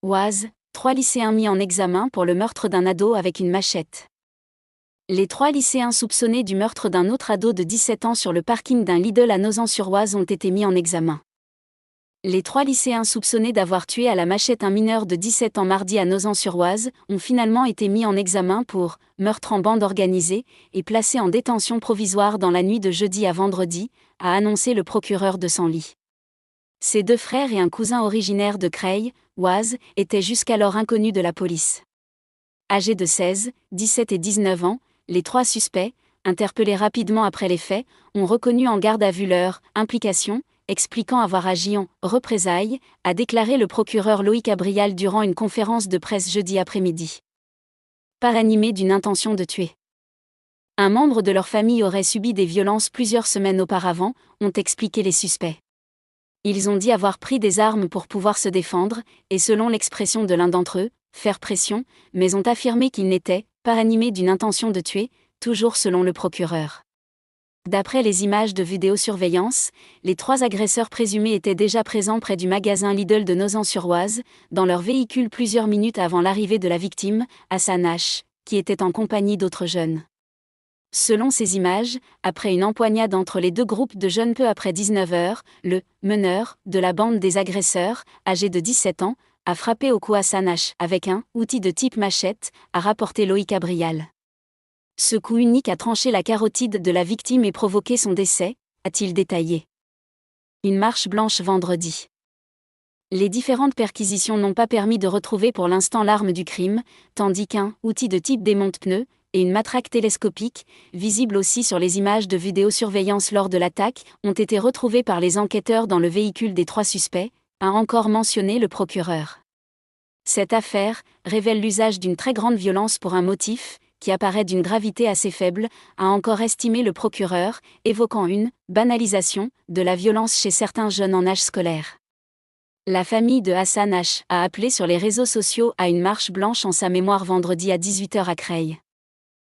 Oise, 3 lycéens mis en examen pour le meurtre d'un ado avec une machette. Les 3 lycéens soupçonnés du meurtre d'un autre ado de 17 ans sur le parking d'un Lidl à Nozan-sur-Oise ont été mis en examen. Les 3 lycéens soupçonnés d'avoir tué à la machette un mineur de 17 ans mardi à Nozan-sur-Oise ont finalement été mis en examen pour meurtre en bande organisée et placés en détention provisoire dans la nuit de jeudi à vendredi, a annoncé le procureur de Senlis. Ces 2 frères et un cousin originaire de Creil, Oise, étaient jusqu'alors inconnus de la police. Âgés de 16, 17 et 19 ans, les 3 suspects, interpellés rapidement après les faits, ont reconnu en garde à vue leur implication, expliquant avoir agi en représailles, a déclaré le procureur Loïc Abrial durant une conférence de presse jeudi après-midi. Par animé d'une intention de tuer. Un membre de leur famille aurait subi des violences plusieurs semaines auparavant, ont expliqué les suspects. Ils ont dit avoir pris des armes pour pouvoir se défendre, et selon l'expression de l'un d'entre eux, faire pression, mais ont affirmé qu'ils n'étaient pas animés d'une intention de tuer, toujours selon le procureur. D'après les images de vidéosurveillance, les 3 agresseurs présumés étaient déjà présents près du magasin Lidl de Nozan-sur-Oise, dans leur véhicule plusieurs minutes avant l'arrivée de la victime, Hassan H., qui était en compagnie d'autres jeunes. Selon ces images, après une empoignade entre les 2 groupes de jeunes peu après 19h, le meneur de la bande des agresseurs, âgé de 17 ans, a frappé au cou Hassan H. avec un outil de type machette, a rapporté Loïc Abrial. Ce coup unique a tranché la carotide de la victime et provoqué son décès, a-t-il détaillé. Une marche blanche vendredi. Les différentes perquisitions n'ont pas permis de retrouver pour l'instant l'arme du crime, tandis qu'un outil de type démonte-pneus et une matraque télescopique, visible aussi sur les images de vidéosurveillance lors de l'attaque, ont été retrouvés par les enquêteurs dans le véhicule des 3 suspects, a encore mentionné le procureur. Cette affaire révèle l'usage d'une très grande violence pour un motif qui apparaît d'une gravité assez faible, a encore estimé le procureur, évoquant une banalisation de la violence chez certains jeunes en âge scolaire. La famille de Hassan H. a appelé sur les réseaux sociaux à une marche blanche en sa mémoire vendredi à 18h à Creil.